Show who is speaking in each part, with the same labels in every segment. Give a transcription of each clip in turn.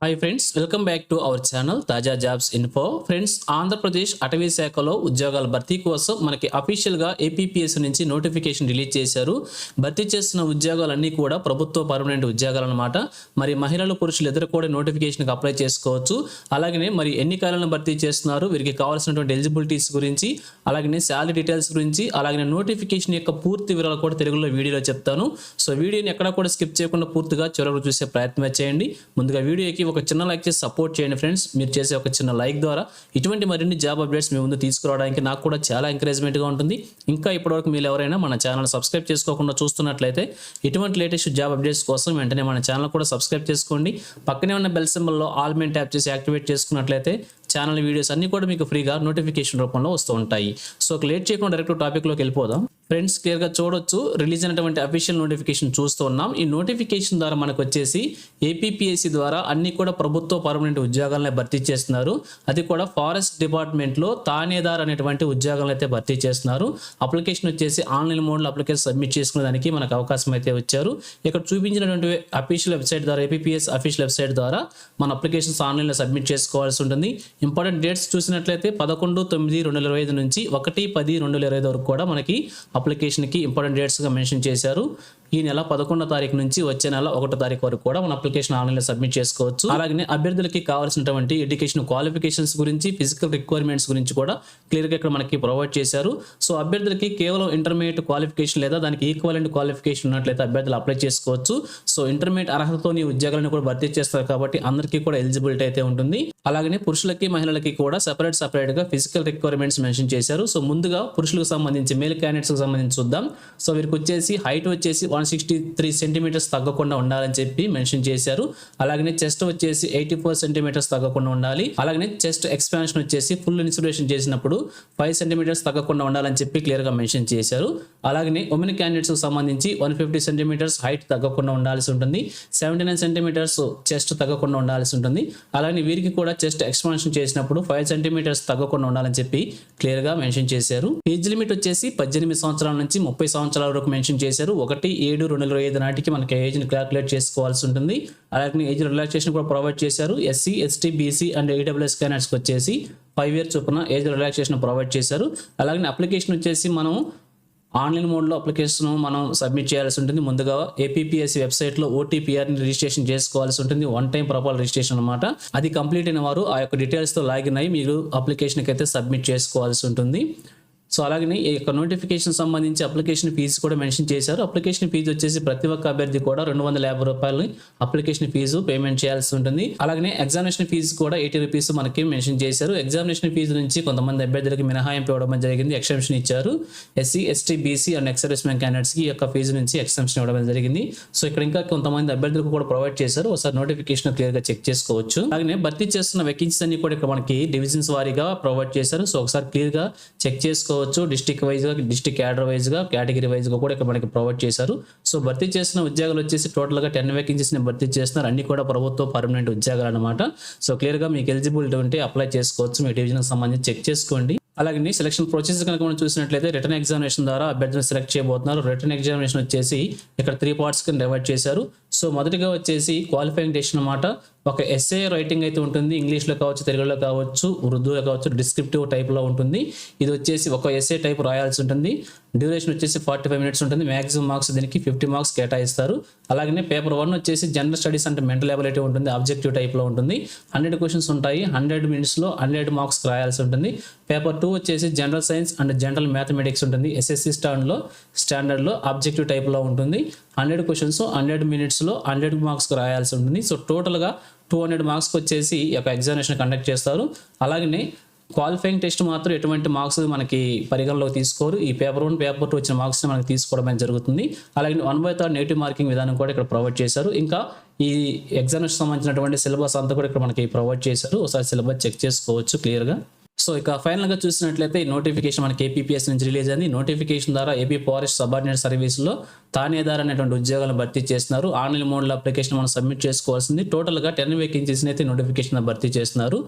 Speaker 1: Hi friends, welcome back to our channel తాజా jobs info. Friends, Andhra Pradesh అటవీ శాఖలో ఉద్యోగాల భర్తీ కోసం మనకి అఫీషియల్గా ఏపీపీఎస్ నుంచి నోటిఫికేషన్ రిలీజ్ చేశారు. భర్తీ చేస్తున్న ఉద్యోగాలన్నీ కూడా ప్రభుత్వ పర్మనెంట్ ఉద్యోగాలు అనమాట. మరి మహిళలు పురుషులు ఇద్దరు కూడా నోటిఫికేషన్కి అప్లై చేసుకోవచ్చు. అలాగనే మరి ఎన్ని కాలాలను భర్తీ చేస్తున్నారు, వీరికి కావాల్సినటువంటి ఎలిజిబిలిటీస్ గురించి, అలాగనే శాలరీ డీటెయిల్స్ గురించి, అలాగనే నోటిఫికేషన్ యొక్క పూర్తి వివరాలు కూడా తెలుగులో వీడియోలో చెప్తాను. సో వీడియోని ఎక్కడ కూడా స్కిప్ చేయకుండా పూర్తిగా చివరకు చూసే ప్రయత్నం చేయండి. ముందుగా వీడియోకి ఒక చిన్న లైక్ చేసి సపోర్ట్ చేయండి ఫ్రెండ్స్. మీరు చేసే ఒక చిన్న లైక్ ద్వారా ఇటువంటి మరిన్ని జాబ్ అప్డేట్స్ మీ ముందు తీసుకురావడానికి నాకు కూడా చాలా ఎంకరేజ్మెంట్గా ఉంటుంది. ఇంకా ఇప్పటివరకు మీరు ఎవరైనా మన ఛానల్ సబ్స్క్రైబ్ చేసుకోకుండా చూస్తున్నట్లయితే ఇటువంటి లేటెస్ట్ జాబ్ అప్డేట్స్ కోసం వెంటనే మన ఛానల్ కూడా సబ్స్క్రైబ్ చేసుకోండి. పక్కనే ఉన్న బెల్ సింబల్లో ఆల్ మెయిన్ ట్యాప్ చేసి యాక్టివేట్ చేసుకున్నట్లయితే ఛానల్ వీడియోస్ అన్ని కూడా మీకు ఫ్రీగా నోటిఫికేషన్ రూపంలో వస్తూ ఉంటాయి. సో లేట్ చేయకుండా డైరెక్ట్ టాపిక్లోకి వెళ్ళిపోదాం. ఫ్రెండ్స్, క్లియర్గా చూడొచ్చు, రిలీజ్ అయినటువంటి అఫీషియల్ నోటిఫికేషన్ చూస్తూ ఉన్నాం. ఈ నోటిఫికేషన్ ద్వారా మనకు వచ్చేసి ఏపీపీఎస్సీ ద్వారా అన్ని కూడా ప్రభుత్వ పర్మనెంట్ ఉద్యోగాలను భర్తీ చేస్తున్నారు. అది కూడా ఫారెస్ట్ డిపార్ట్మెంట్లో తానేదార్ అనేటువంటి ఉద్యోగాలను అయితే భర్తీ చేస్తున్నారు. అప్లికేషన్ వచ్చేసి ఆన్లైన్ మోడ్లో అప్లికేషన్ సబ్మిట్ చేసుకునేదానికి మనకు అవకాశం అయితే వచ్చారు. ఇక్కడ చూపించినటువంటి అఫీషియల్ వెబ్సైట్ ద్వారా, ఏపీపీఎస్ అఫీషియల్ వెబ్సైట్ ద్వారా మన అప్లికేషన్స్ ఆన్లైన్లో సబ్మిట్ చేసుకోవాల్సి ఉంటుంది. ఇంపార్టెంట్ డేట్స్ చూసినట్లయితే 11/9/2025 నుంచి 1/10/2025 వరకు కూడా మనకి అప్లికేషన్కి ఇంపార్టెంట్ డేట్స్గా మెన్షన్ చేశారు. ఈ నెల 11వ తారీఖు నుంచి వచ్చే నెల 1వ తారీఖు వరకు కూడా మన అప్లికేషన్ ఆన్లైన్లో సబ్మిట్ చేసుకోవచ్చు. అలాగే అభ్యర్థులకి కావాల్సినటువంటి ఎడ్యుకేషన్ క్వాలిఫికేషన్స్ గురించి, ఫిజికల్ రిక్వైర్మెంట్స్ గురించి కూడా క్లియర్గా ఇక్కడ మనకి ప్రొవైడ్ చేశారు. సో అభ్యర్థులకి కేవలం ఇంటర్మీడియట్ క్వాలిఫికేషన్ లేదా దానికి ఈక్వలెంట్ క్వాలిఫికేషన్ ఉన్నట్లయితే అభ్యర్థులు అప్లై చేసుకోవచ్చు. సో ఇంటర్మీడియట్ అర్హతతో ఈ ఉద్యోగాలను కూడా భర్తీ చేస్తారు కాబట్టి అందరికీ కూడా ఎలిజిబిలిటీ అయితే ఉంటుంది. అలాగే పురుషులకి మహిళలకి కూడా సపరేట్గా ఫిజికల్ రిక్వైర్మెంట్స్ మెన్షన్ చేశారు. సో ముందుగా పురుషులకు సంబంధించి మేల్ క్యాండిడేట్స్కి సంబంధించి చూద్దాం. సో వీరికి వచ్చేసి హైట్ వచ్చేసి 163 సెంటీమీటర్స్ తగ్గకుండా ఉండాలని చెప్పి మెన్షన్ చేశారు. అలాగే చెస్ట్ వచ్చేసి 84 సెంటీమీటర్స్ తగ్గకుండా ఉండాలి. అలాగే చెస్ట్ ఎక్స్పాన్షన్ వచ్చేసి ఫుల్ ఇన్సులేషన్ చేసినప్పుడు 5 సెంటీమీటర్స్ తగ్గకుండా ఉండాలని చెప్పి క్లియర్గా మెన్షన్ చేశారు. అలాగే ఉమెన్ క్యాండిడేట్స్కి సంబంధించి 150 సెంటీమీటర్స్ హైట్ తగ్గకుండా ఉండాల్సి ఉంటుంది. 79 సెంటీమీటర్స్ చెస్ట్ తగ్గకుండా ఉండాల్సి ఉంటుంది. అలాగే వీరికి కూడా చెస్ట్ ఎక్స్పాన్షన్ చేసినప్పుడు 5 సెంటీమీటర్స్ తగ్గకుండా ఉండాలని చెప్పి క్లియర్గా మెన్షన్ చేశారు. ఏజ్ లిమిట్ వచ్చేసి 18 సంవత్సరాల నుంచి 30 సంవత్సరాల వరకు మెన్షన్ చేశారు. 1/7/2025 నాటికి మనకి ఏజ్ని క్యాలిక్యులేట్ చేసుకోవాల్సి ఉంటుంది. అలాగే ఏజ్ రిలాక్సేషన్ కూడా ప్రొవైడ్ చేశారు. SC, ST, BC and EWS క్యాండిడేట్స్కి వచ్చేసి 5 ఇయర్స్ చొప్పున ఏజ్ రిలాక్సేషన్ ప్రొవైడ్ చేశారు. అలాగే అప్లికేషన్ వచ్చేసి మనం ఆన్లైన్ మోడ్లో అప్లికేషన్ మనం సబ్మిట్ చేయాల్సి ఉంటుంది. ముందుగా ఏపీపీఎస్సీ వెబ్సైట్లో ఓటీపీఆర్ని రిజిస్ట్రేషన్ చేసుకోవాల్సి ఉంటుంది. 1 టైం ప్రొఫైల్ రిజిస్ట్రేషన్ అనమాట. అది కంప్లీట్ అయిన వారు ఆ యొక్క డీటెయిల్స్తో లాగిన్ అయ్యి మీరు అప్లికేషన్కి అయితే సబ్మిట్ చేసుకోవాల్సి ఉంటుంది. సో అలాగే ఈ యొక్క నోటిఫికేషన్ సంబంధించి అప్లికేషన్ ఫీజు కూడా మెన్షన్ చేశారు. అప్లికేషన్ ఫీజు వచ్చేసి ప్రతి ఒక్క అభ్యర్థి కూడా 250 రూపాయలు అప్లికేషన్ ఫీజు పేమెంట్ చేయాల్సి ఉంటుంది. అలాగే ఎగ్జామినేషన్ ఫీజు కూడా 80 రూపీస్ మనకి మెన్షన్ చేశారు. ఎగ్జామినేషన్ ఫీజు నుంచి కొంతమంది అభ్యర్థులకి మినహాయింపు ఇవ్వడం జరిగింది, ఎక్సెంప్షన్ ఇచ్చారు. SC, ST, BC and ex servicemen క్యాండిడేట్స్కి ఈ యొక్క ఫీజు నుంచి ఎక్సెంప్షన్ ఇవ్వడం జరిగింది. సో ఇక్కడ ఇంకా కొంతమంది అభ్యర్థులకు కూడా ప్రొవైడ్ చేశారు. ఒకసారి నోటిఫికేషన్ క్లియర్గా చెక్ చేసుకోవచ్చు. అలాగే భర్తీ చేస్తున్న వేకెన్సీస్ అన్ని కూడా ఇక్కడ మనకి డివిజన్స్ వారీగా ప్రొవైడ్ చేశారు. సో ఒకసారి క్లియర్గా చెక్ చేసుకోవచ్చు. డిస్ట్రిక్ట్ వైజ్గా, డిస్ట్రిక్ట్ క్యాడర్ వైజ్గా, కేటగిరీ వైజ్గా కూడా ఇక్కడ మనకి ప్రొవైడ్ చేశారు. సో భర్తీ చేసిన ఉద్యోగాలు వచ్చేసి టోటల్గా 10 వేకెన్సీస్ని భర్తీ చేస్తున్నారు. అన్ని కూడా ప్రభుత్వ పర్మనెంట్ ఉద్యోగాలు అనమాట. సో క్లియర్గా మీకు ఎలిజిబిలిటీ ఉంటే అప్లై చేసుకోవచ్చు. మీ డివిజన్కి సంబంధించి చెక్ చేసుకోండి. అలాగే సెలక్షన్ ప్రొసీజర్ కనుక మనం చూసినట్లయితే రిటర్న్ ఎగ్జామినేషన్ ద్వారా అభ్యర్థులను సెలెక్ట్ చేయబోతున్నారు. రిటర్న్ ఎగ్జామినేషన్ వచ్చేసి ఇక్కడ 3 పార్ట్స్ కింద డివైడ్ చేశారు. సో మొదటిగా వచ్చేసి క్వాలిఫైయింగ్ టెస్ట్ అనమాట. ఒక ఎస్ఏ రైటింగ్ అయితే ఉంటుంది. ఇంగ్లీష్లో కావచ్చు, తెలుగులో కావచ్చు, ఉర్దూలో కావచ్చు, డిస్క్రిప్టివ్ టైప్లో ఉంటుంది. ఇది వచ్చేసి ఒక ఎస్ఏ టైప్ రాయాల్సి ఉంటుంది. డ్యూరేషన్ వచ్చేసి 45 మినిట్స్ ఉంటుంది. మ్యాక్సిమం మార్క్స్ దీనికి 50 మార్క్స్ కేటాయిస్తారు. అలాగే పేపర్ 1 వచ్చేసి జనరల్ స్టడీస్ అంటే మెంటల్ ఎబిలిటీ ఉంటుంది, ఆబ్జెక్టివ్ టైప్లో ఉంటుంది. 100 క్వశ్చన్స్ ఉంటాయి. 100 మినిట్స్లో 100 మార్క్స్ రాయాల్సి ఉంటుంది. పేపర్ 2 వచ్చేసి general science and general mathematics ఉంటుంది. ఎస్ఎస్సి స్టాండర్డ్లో ఆబ్జెక్టివ్ టైప్లో ఉంటుంది. 100 క్వశ్చన్స్ 100 మినిట్స్లో 100 మార్క్స్ రాయాల్సి ఉంటుంది. సో టోటల్గా 200 మార్క్స్కి వచ్చేసి ఈ యొక్క ఎగ్జామినేషన్ కండక్ట్ చేస్తారు. అలాగే క్వాలిఫైయింగ్ టెస్ట్ మాత్రం ఎటువంటి మార్క్స్ మనకి పరిగణలోకి తీసుకోరు. ఈ పేపర్ 1, పేపర్ 2 వచ్చిన మార్క్స్ని మనకి తీసుకోవడం అనేది జరుగుతుంది. అలాగే 1/3 నెగిటివ్ మార్కింగ్ విధానం కూడా ఇక్కడ ప్రొవైడ్ చేశారు. ఇంకా ఈ ఎగ్జామినేషన్ సంబంధించినటువంటి సిలబస్ అంతా కూడా ఇక్కడ మనకి ప్రొవైడ్ చేశారు. ఒకసారి సిలబస్ చెక్ చేసుకోవచ్చు క్లియర్గా. సో ఇక ఫైనల్గా చూసినట్లయితే ఈ నోటిఫికేషన్ మనకి ఏపీపీఎస్ నుంచి రిలీజ్ అయింది. నోటిఫికేషన్ ద్వారా ఏపీ ఫారెస్ట్ సబార్డినేట్ సర్వీస్లో తానేదార్ అనేటువంటి ఉద్యోగాలను భర్తీ చేస్తున్నారు. ఆన్లైన్ మోడ్లో అప్లికేషన్ మనం సబ్మిట్ చేసుకోవాల్సింది. టోటల్గా 10 వేకెన్సీస్ని అయితే నోటిఫికేషన్ భర్తీ చేస్తున్నారు.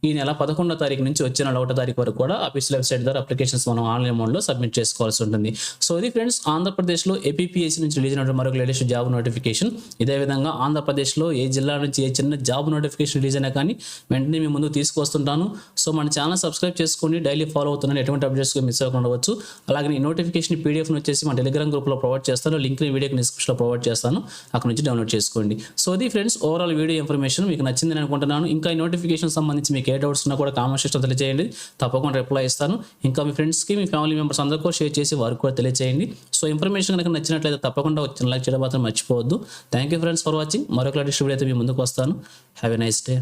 Speaker 1: ఈ నెల 11వ తారీఖు నుంచి వచ్చే నెల 1వ తారీఖు వరకు కూడా అఫీషియల్ వెబ్సైట్ ద్వారా అప్లికేషన్స్ మనం ఆన్లైన్ మోడ్లో సబ్మిట్ చేసుకోవాల్సి ఉంటుంది. సో ఇది ఫ్రెండ్స్ ఆంధ్రప్రదేశ్లో ఏపీపీఎస్సీ నుంచి రిలీజ్ అయినటువంటి మరొక లేటెస్ట్ జాబ్ నోటిఫికేషన్. ఇదే విధంగా ఆంధ్రప్రదేశ్లో ఏ జిల్లా నుంచి ఏ చిన్న జాబ్ నోటిఫికేషన్ రిలీజ్ అయినా కానీ వెంటనే మీ ముందుకు తీసుకొస్తుంటాను. సో మన ఛానల్ సబ్స్క్రైబ్ చేసుకోండి, డైలీ ఫాలో అవుతున్నాను, ఎటువంటి అప్డేట్స్ మిస్ అవ్వకుండా ఉండవచ్చు. అలాగే ఈ నోటిఫికేషన్ పీడిఎఫ్ను వచ్చేసి మన టెలిగ్రామ్ గ్రూప్లో ప్రొవైడ్ చేస్తాను, లింక్ వీడియోకి డిస్క్రిప్షన్లో ప్రొవైడ్ చేస్తాను, అక్కడ నుంచి డౌన్లోడ్ చేసుకోండి. సో ఇది ఫ్రెండ్స్ ఓవరాల్ వీడియో ఇన్ఫర్మేషన్ మీకు నచ్చిందని అనుకుంటున్నాను. ఇంకా ఈ నోటిఫికేషన్ సంబంధించి మీకు ఏ డౌట్స్ ఉన్నా కూడా కామెంట్ సెక్షన్లో తెలియజేయండి, తప్పకుండా రిప్లై ఇస్తాను. ఇంకా మీ ఫ్రెండ్స్కి మీ ఫ్యామిలీ మెంబర్స్ అందరికీ షేర్ చేసి వారికి కూడా తెలియజేయండి. సో ఇన్ఫర్మేషన్ కనుక నచ్చినట్లయితే తప్పకుండా వచ్చిన లైక్ చేయడం మాత్రం మర్చిపోవద్దు. Thank you friends for watching. మరొక లేటెస్ట్ వీడియో అయితే మీ ముందుకు వస్తాను. Have a nice day.